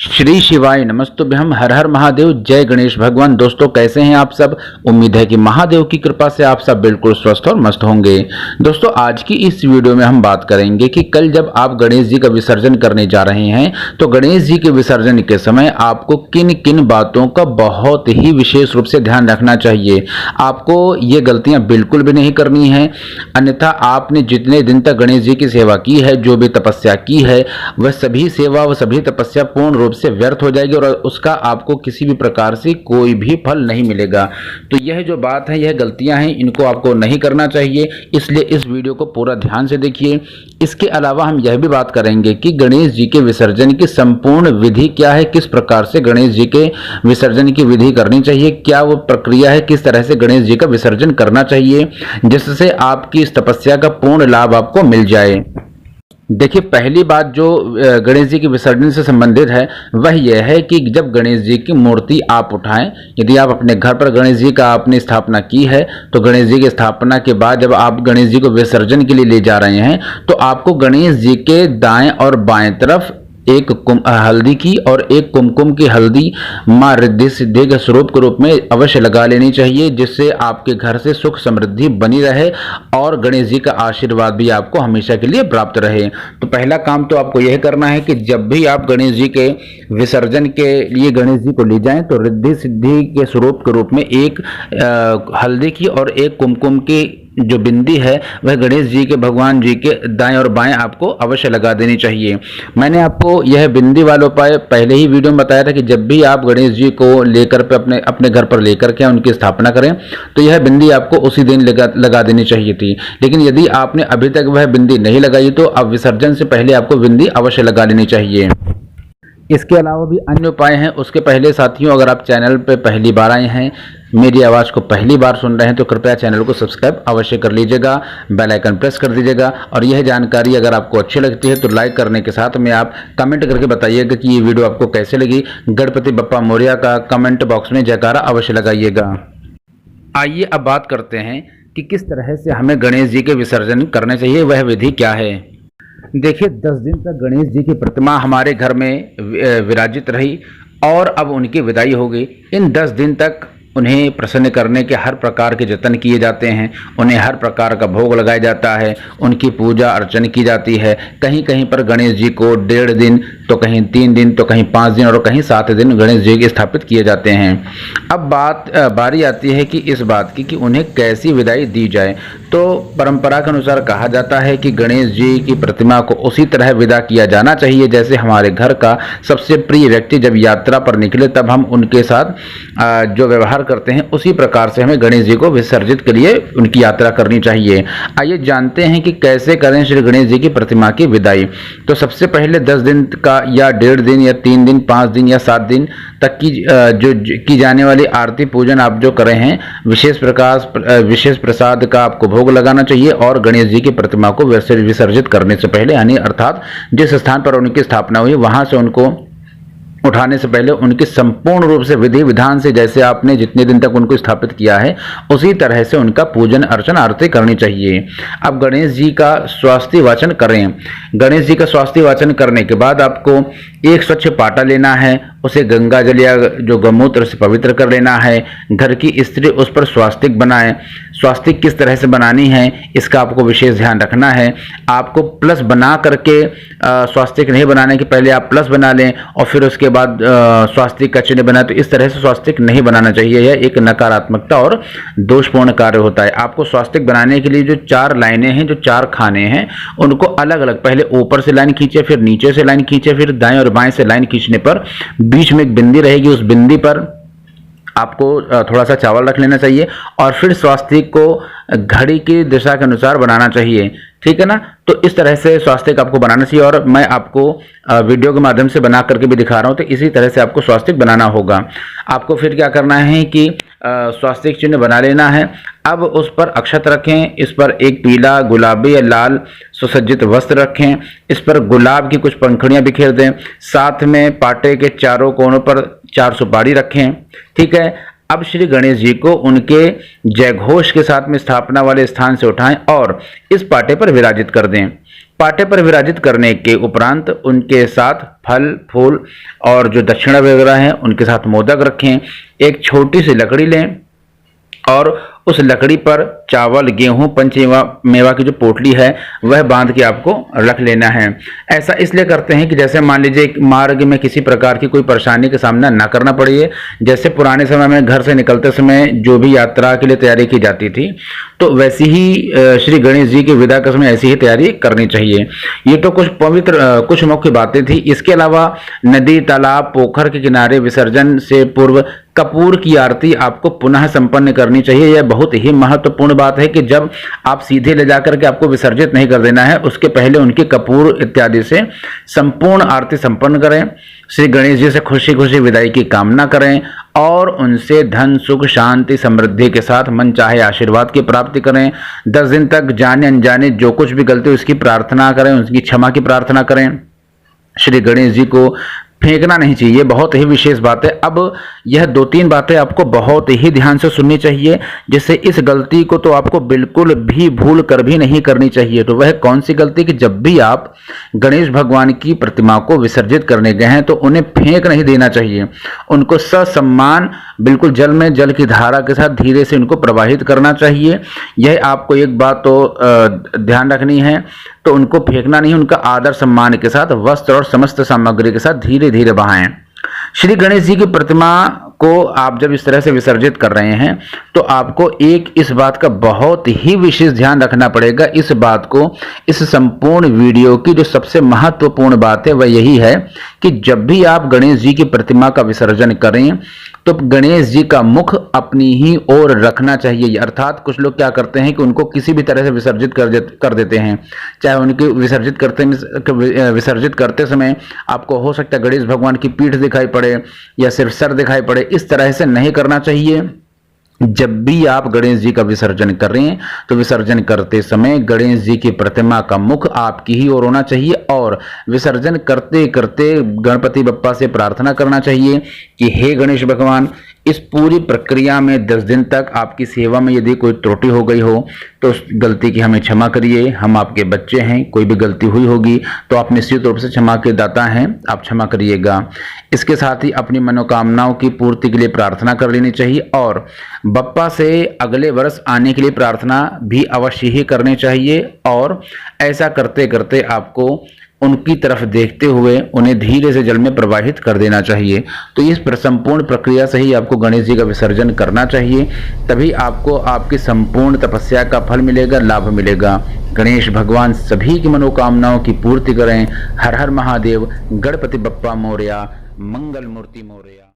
श्री शिवाय नमस्तुभ्यम। हर हर महादेव। जय गणेश भगवान। दोस्तों कैसे हैं आप सब। उम्मीद है कि महादेव की कृपा से आप सब बिल्कुल स्वस्थ और मस्त होंगे। दोस्तों आज की इस वीडियो में हम बात करेंगे कि कल जब आप गणेश जी का विसर्जन करने जा रहे हैं तो गणेश जी के विसर्जन के समय आपको किन किन बातों का बहुत ही विशेष रूप से ध्यान रखना चाहिए। आपको ये गलतियां बिल्कुल भी नहीं करनी है, अन्यथा आपने जितने दिन तक गणेश जी की सेवा की है, जो भी तपस्या की है, वह सभी सेवा व सभी तपस्या पूर्ण रूप से व्यर्थ हो जाएगी और उसका आपको किसी भी प्रकार से कोई भी फल नहीं मिलेगा। तो यह जो बात है, यह गलतियां हैं, इनको आपको नहीं करना चाहिए, इसलिए इस वीडियो को पूरा ध्यान से देखिए। इसके अलावा हम यह भी बात करेंगे कि गणेश जी के विसर्जन की संपूर्ण विधि क्या है, किस प्रकार से गणेश जी के विसर्जन की विधि करनी चाहिए, क्या वो प्रक्रिया है, किस तरह से गणेश जी का विसर्जन करना चाहिए जिससे आपकी इस तपस्या का पूर्ण लाभ आपको मिल जाए। देखिए, पहली बात जो गणेश जी के विसर्जन से संबंधित है वह यह है कि जब गणेश जी की मूर्ति आप उठाएं, यदि आप अपने घर पर गणेश जी का आपने स्थापना की है तो गणेश जी की स्थापना के बाद जब आप गणेश जी को विसर्जन के लिए ले जा रहे हैं तो आपको गणेश जी के दाएं और बाएं तरफ एक हल्दी की और एक कुमकुम की हल्दी मां रिद्धि सिद्धि के स्वरूप के रूप में अवश्य लगा लेनी चाहिए, जिससे आपके घर से सुख समृद्धि बनी रहे और गणेश जी का आशीर्वाद भी आपको हमेशा के लिए प्राप्त रहे। तो पहला काम तो आपको यह करना है कि जब भी आप गणेश जी के विसर्जन के लिए गणेश जी को ले जाएं तो रिद्धि सिद्धि के स्वरूप के रूप में एक हल्दी की और एक कुमकुम की जो बिंदी है वह गणेश जी के भगवान जी के दाएं और बाएं आपको अवश्य लगा देनी चाहिए। मैंने आपको यह बिंदी वाला उपाय पहले ही वीडियो में बताया था कि जब भी आप गणेश जी को लेकर पे अपने घर पर लेकर के उनकी स्थापना करें तो यह बिंदी आपको उसी दिन लगा देनी चाहिए थी। लेकिन यदि आपने अभी तक वह बिंदी नहीं लगाई तो अब विसर्जन से पहले आपको बिंदी अवश्य लगा लेनी चाहिए। इसके अलावा भी अन्य उपाय हैं। उसके पहले साथियों, अगर आप चैनल पर पहली बार आए हैं, मेरी आवाज़ को पहली बार सुन रहे हैं तो कृपया चैनल को सब्सक्राइब अवश्य कर लीजिएगा, बेल आइकन प्रेस कर दीजिएगा और यह जानकारी अगर आपको अच्छी लगती है तो लाइक करने के साथ में आप कमेंट करके बताइएगा कि ये वीडियो आपको कैसे लगी। गणपति बप्पा मोरया का कमेंट बॉक्स में जयकारा अवश्य लगाइएगा। आइए अब बात करते हैं कि किस तरह से हमें गणेश जी के विसर्जन करने चाहिए, वह विधि क्या है। देखिए, 10 दिन तक गणेश जी की प्रतिमा हमारे घर में विराजित रही और अब उनकी विदाई हो गई। इन 10 दिन तक उन्हें प्रसन्न करने के हर प्रकार के जतन किए जाते हैं, उन्हें हर प्रकार का भोग लगाया जाता है, उनकी पूजा अर्चना की जाती है। कहीं कहीं पर गणेश जी को 1.5 दिन, तो कहीं 3 दिन, तो कहीं 5 दिन और कहीं 7 दिन गणेश जी के स्थापित किए जाते हैं। अब बारी आती है कि इस बात की कि उन्हें कैसी विदाई दी जाए। तो परंपरा के अनुसार कहा जाता है कि गणेश जी की प्रतिमा को उसी तरह विदा किया जाना चाहिए जैसे हमारे घर का सबसे प्रिय व्यक्ति जब यात्रा पर निकले तब हम उनके साथ जो व्यवहार करते हैं उसी प्रकार से हमें गणेश जी को विसर्जित के लिए उनकी यात्रा करनी चाहिए। आइए जानते हैं कि कैसे करें श्री गणेश जी की प्रतिमा की विदाई। तो सबसे पहले 10 दिन का या 1.5 दिन या 3 दिन, 5 दिन या 7 दिन तक की जो की जाने वाली आरती पूजन आप जो करें हैं, विशेष प्रसाद का आपको भोग लगाना चाहिए और गणेश जी की प्रतिमा को विसर्जित करने से पहले, यानी अर्थात जिस स्थान पर उनकी स्थापना हुई वहां से उनको उठाने से पहले उनकी संपूर्ण रूप से विधि विधान से, जैसे आपने जितने दिन तक उनको स्थापित किया है उसी तरह से उनका पूजन अर्चन आरती करनी चाहिए। अब गणेश जी का स्वास्थ्य वाचन करें। गणेश जी का स्वास्थ्य वाचन करने के बाद आपको एक स्वच्छ पाटा लेना है, उसे गंगा जल या जो गौमूत्र से पवित्र कर लेना है। घर की स्त्री उस पर स्वास्तिक बनाए। स्वास्तिक किस तरह से बनानी है इसका आपको विशेष ध्यान रखना है। आपको प्लस बना करके स्वास्तिक नहीं बनाने के पहले आप प्लस बना लें और फिर उसके बाद स्वास्तिक का चिन्ह बनाए, तो इस तरह से स्वास्तिक नहीं बनाना चाहिए। यह एक नकारात्मकता और दोषपूर्ण कार्य होता है। आपको स्वास्तिक बनाने के लिए जो 4 लाइनें हैं, जो 4 खाने हैं, उनको अलग अलग पहले ऊपर से लाइन खींचे, फिर नीचे से लाइन खींचे, फिर दाएं और बाएं से लाइन खींचने पर बीच में एक बिंदी रहेगी। उस बिंदी पर आपको थोड़ा सा चावल रख लेना चाहिए और फिर स्वास्तिक को घड़ी की दिशा के अनुसार बनाना चाहिए। ठीक है ना। तो इस तरह से स्वास्तिक आपको बनाना चाहिए और मैं आपको वीडियो के माध्यम से बना करके भी दिखा रहा हूं। तो इसी तरह से आपको स्वास्तिक बनाना होगा। आपको फिर क्या करना है कि स्वास्तिक चिन्ह बना लेना है। अब उस पर अक्षत रखें, इस पर एक पीला, गुलाबी या लाल सुसज्जित वस्त्र रखें, इस पर गुलाब की कुछ पंखुड़ियां बिखेर दें, साथ में पाटे के चारों कोनों पर 4 सुपारी रखें। ठीक है। अब श्री गणेश जी को उनके जयघोष के साथ में स्थापना वाले स्थान से उठाएं और इस पाटे पर विराजित कर दें। पाटे पर विराजित करने के उपरांत उनके साथ फल फूल और जो दक्षिणा वगैरह है उनके साथ मोदक रखें। एक छोटी सी लकड़ी लें और उस लकड़ी पर चावल, गेहूं, पंचमेवा मेवा की जो पोटली है वह बांध के आपको रख लेना है। ऐसा इसलिए करते हैं कि जैसे मान लीजिए मार्ग में किसी प्रकार की कोई परेशानी का सामना ना करना पड़े। जैसे पुराने समय में घर से निकलते समय जो भी यात्रा के लिए तैयारी की जाती थी, तो वैसी ही श्री गणेश जी की विदा के समय ऐसी ही तैयारी करनी चाहिए। ये तो कुछ पवित्र कुछ मुख्य बातें थी। इसके अलावा नदी, तालाब, पोखर के किनारे विसर्जन से पूर्व कपूर की आरती आपको पुनः संपन्न करनी चाहिए। यह बहुत ही महत्वपूर्ण बात है कि जब आप सीधे ले जाकर के आपको विसर्जित नहीं कर देना है, उसके पहले उनके कपूर इत्यादि से संपूर्ण आरती संपन्न करें। श्री गणेश जी से खुशी खुशी विदाई की कामना करें और उनसे धन, सुख, शांति, समृद्धि के साथ मन चाहे आशीर्वाद की प्राप्ति करें। 10 दिन तक जाने अनजाने जो कुछ भी गलती उसकी प्रार्थना करें, उसकी क्षमा की प्रार्थना करें। श्री गणेश जी को फेंकना नहीं चाहिए, बहुत ही विशेष बात है। अब यह 2-3 बातें आपको बहुत ही ध्यान से सुननी चाहिए, जिससे इस गलती को तो आपको बिल्कुल भी भूल कर भी नहीं करनी चाहिए। तो वह कौन सी गलती कि जब भी आप गणेश भगवान की प्रतिमा को विसर्जित करने गए हैं तो उन्हें फेंक नहीं देना चाहिए। उनको ससम्मान बिल्कुल जल में जल की धारा के साथ धीरे से उनको प्रवाहित करना चाहिए। यह आपको एक बात तो ध्यान रखनी है, तो उनको फेंकना नहीं, उनका आदर सम्मान के साथ वस्त्र और समस्त सामग्री के साथ धीरे धीरे बहाएं। श्री गणेश जी की प्रतिमा को आप जब इस तरह से विसर्जित कर रहे हैं तो आपको एक इस बात का बहुत ही विशेष ध्यान रखना पड़ेगा। इस बात को, इस संपूर्ण वीडियो की जो सबसे महत्वपूर्ण बात है वह यही है कि जब भी आप गणेश जी की प्रतिमा का विसर्जन करें तो गणेश जी का मुख अपनी ही ओर रखना चाहिए। अर्थात कुछ लोग क्या करते हैं कि उनको किसी भी तरह से विसर्जित कर देते हैं। चाहे उनके विसर्जित करते समय आपको हो सकता है गणेश भगवान की पीठ दिखाई पड़े या सिर्फ सर दिखाई पड़े। इस तरह से नहीं करना चाहिए। जब भी आप गणेश जी का विसर्जन कर रहे हैं तो विसर्जन करते समय गणेश जी की प्रतिमा का मुख आपकी ही ओर होना चाहिए और विसर्जन करते करते गणपति बप्पा से प्रार्थना करना चाहिए कि हे गणेश भगवान, इस पूरी प्रक्रिया में 10 दिन तक आपकी सेवा में यदि कोई त्रुटि हो गई हो तो उस गलती की हमें क्षमा करिए। हम आपके बच्चे हैं, कोई भी गलती हुई होगी तो आप निश्चित रूप से क्षमा के दाता हैं, आप क्षमा करिएगा। इसके साथ ही अपनी मनोकामनाओं की पूर्ति के लिए प्रार्थना कर लेनी चाहिए और बप्पा से अगले वर्ष आने के लिए प्रार्थना भी अवश्य ही करनी चाहिए। और ऐसा करते करते आपको उनकी तरफ देखते हुए उन्हें धीरे से जल में प्रवाहित कर देना चाहिए। तो इस संपूर्ण प्रक्रिया से ही आपको गणेश जी का विसर्जन करना चाहिए, तभी आपको आपकी संपूर्ण तपस्या का फल मिलेगा, लाभ मिलेगा। गणेश भगवान सभी की मनोकामनाओं की पूर्ति करें। हर हर महादेव। गणपति बप्पा मोरया। मंगल मूर्ति मोरया।